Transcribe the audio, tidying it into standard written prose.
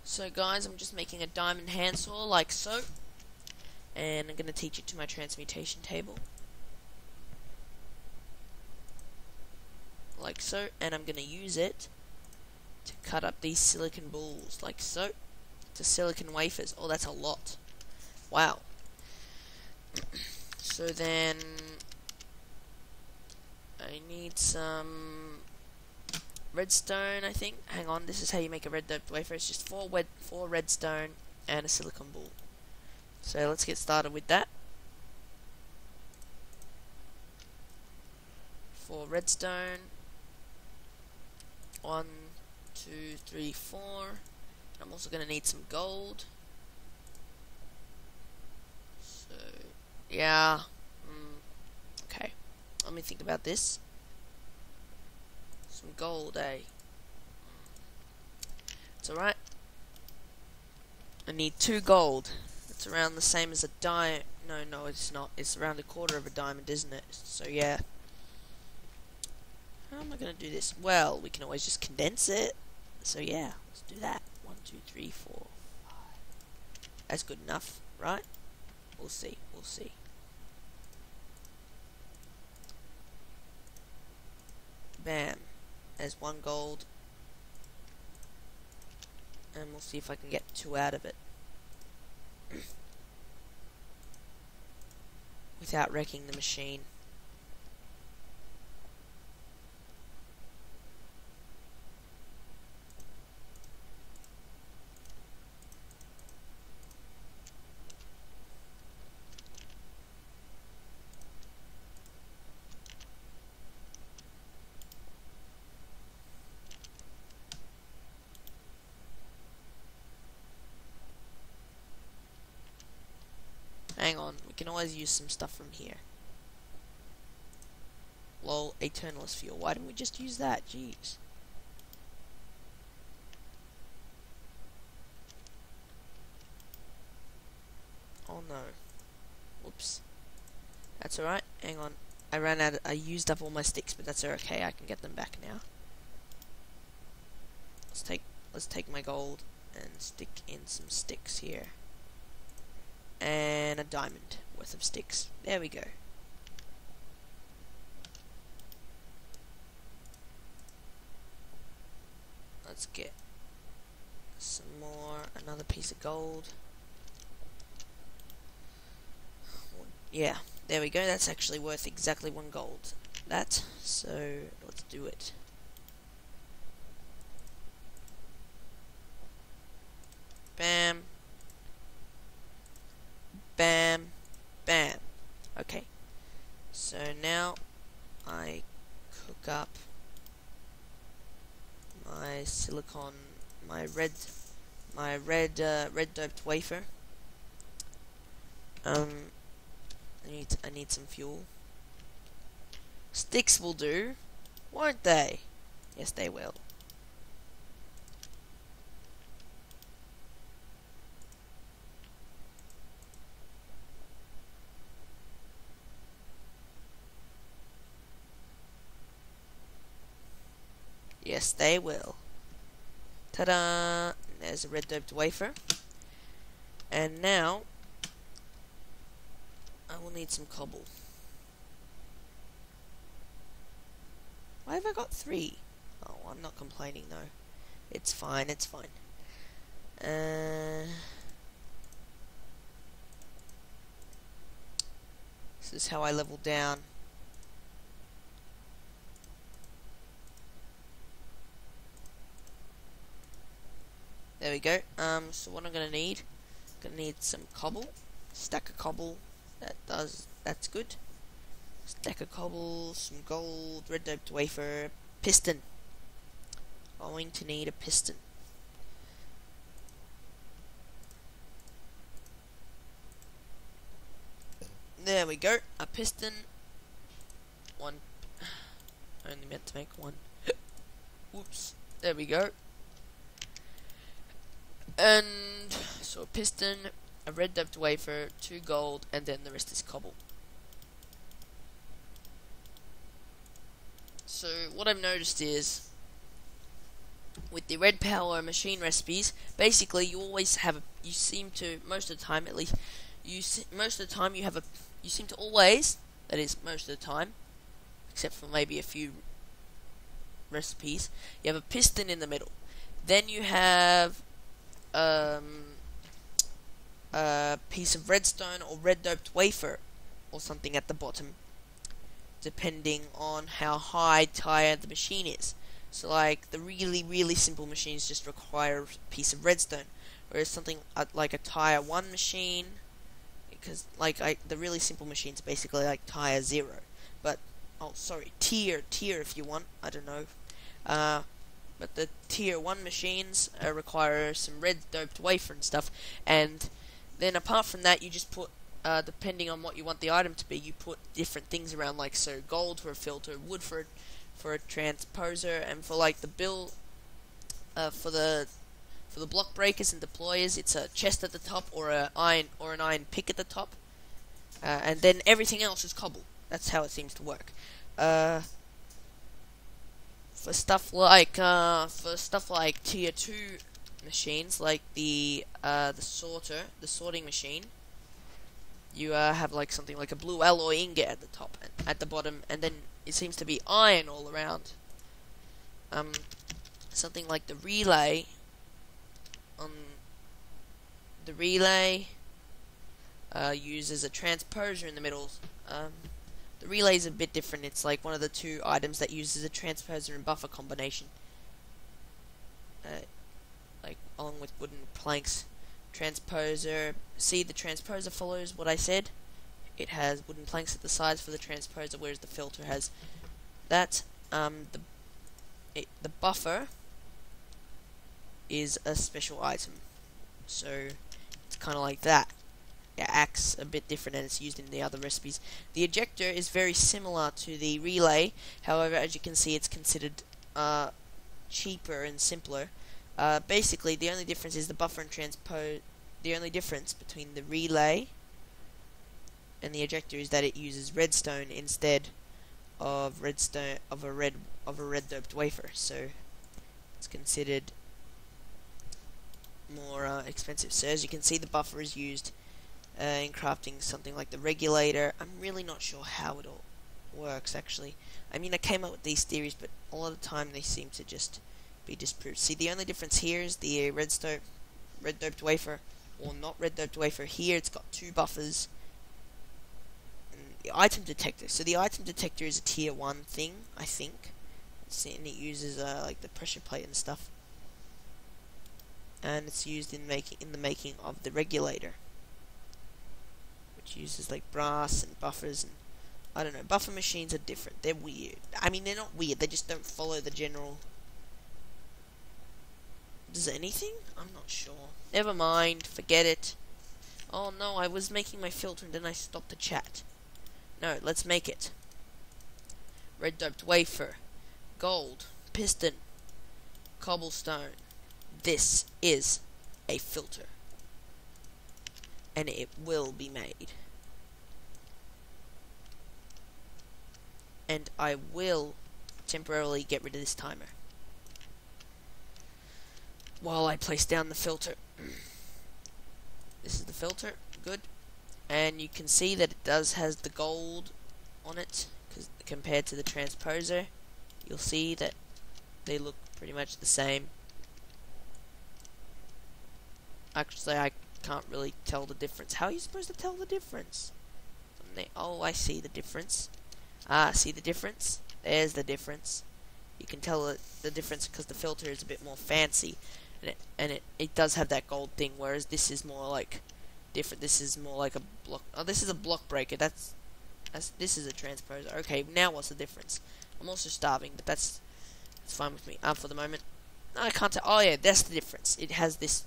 So guys, I'm just making a diamond handsaw like so, and I'm going to teach it to my transmutation table like so, and I'm going to use it to cut up these silicon balls like so to silicon wafers. Oh, that's a lot. Wow. So then I need some redstone, I think. Hang on, this is how you make a red doped wafer. It's just four redstone and a silicon ball. So let's get started with that. 4 redstone. 1, 2, 3, 4. I'm also going to need some gold. So, yeah. Okay. Let me think about this. Some gold, eh? It's alright. I need 2 gold. It's around the same as a diamond. No, it's not. It's around a quarter of a diamond, isn't it? So, yeah. How am I going to do this? Well, we can always just condense it. So, yeah. Let's do that. 1, 2, 3, 4, 5. That's good enough, right? We'll see. We'll see. Bam. There's 1 gold. And we'll see if I can get 2 out of it. Without wrecking the machine. Hang on, we can always use some stuff from here. Lol, Eternalist fuel. Why didn't we just use that? Jeez. Oh no. Whoops. That's alright. Hang on. I used up all my sticks, but that's okay. I can get them back now. Let's take my gold and stick in some sticks here. And a diamond worth of sticks. There we go. Let's get some more, another piece of gold. Yeah, there we go. That's actually worth exactly 1 gold. So let's do it. Bam. Bam. Bam. Okay. So now I cook up my silicon, my red doped wafer. I need some fuel. Sticks will do, won't they? Yes, they will. Yes, they will. Ta-da! There's a red doped wafer. And now I will need some cobble. Why have I got 3? Oh, I'm not complaining though. It's fine, it's fine. This is how I level down. There we go. So what I'm gonna need some cobble. Stack of cobble. That's good. Stack of cobble, some gold, red doped wafer, piston. Going to need a piston. There we go. A piston. 1. I only meant to make 1. Whoops. There we go. And so a piston, a red doped wafer, 2 gold, and then the rest is cobble. So what I've noticed is with the red power machine recipes, basically you always have you seem to, most of the time at least, most of the time you seem to always, that is most of the time, except for maybe a few recipes, you have a piston in the middle. Then you have a piece of redstone or red doped wafer or something at the bottom, depending on how high tier the machine is. So like the really simple machines just require a piece of redstone, whereas something like a tier 1 machine, because the really simple machines basically like tier 0, but tier if you want, I don't know. But the tier 1 machines require some red doped wafer and stuff, and then apart from that you just put, depending on what you want the item to be, you put different things around, like so gold for a filter, wood for a transposer, and for like the build, for the block breakers and deployers, it's a chest at the top or an iron pick at the top, and then everything else is cobble. That's how it seems to work. For stuff like tier 2 machines, like the sorting machine, you have like something like a blue alloy ingot at the top and at the bottom, and then it seems to be iron all around. Something like the relay. The relay uses a transposer in the middle. The relay is a bit different. It's like one of the two items that uses a transposer and buffer combination, like along with wooden planks. Transposer. See, the transposer follows what I said. It has wooden planks at the sides for the transposer, whereas the filter has that. The buffer is a special item, so it's kind of like that. It acts a bit different and it's used in the other recipes. The ejector is very similar to the relay, however, as you can see, it's considered cheaper and simpler. Basically, the only difference is the buffer and the only difference between the relay and the ejector is that it uses redstone instead of a red doped wafer, so it's considered more expensive. So as you can see, the buffer is used in crafting something like the regulator. I'm really not sure how it all works, actually. I mean, I came up with these theories, but a lot of the time they seem to just be disproved. See, the only difference here is the red doped wafer, or not red doped wafer. Here it's got two buffers. And the item detector. So the item detector is a tier 1 thing, I think. And it uses like the pressure plate and stuff. And it's used in the making of the regulator, which uses like brass and buffers, and I don't know. Buffer machines are different. They're weird. I mean, they're not weird. They just don't follow the general. Does anything? I'm not sure. Never mind. Forget it. Oh no, I was making my filter and then I stopped the chat. No, let's make it. Red doped wafer, gold, piston, cobblestone. This is a filter, and it will be made. And I will temporarily get rid of this timer while I place down the filter. This is the filter, good. And you can see that it has the gold on it, because compared to the transposer, you'll see that they look pretty much the same. Actually, I can't really tell the difference. How are you supposed to tell the difference? Oh, I see the difference. See the difference? There's the difference. You can tell the difference because the filter is a bit more fancy, and it does have that gold thing, whereas this is more like different. This is more like a block. Oh, this is a block breaker. This is a transposer. Okay, now what's the difference? I'm also starving, but that's fine with me. For the moment, I can't tell. Oh yeah, that's the difference. It has this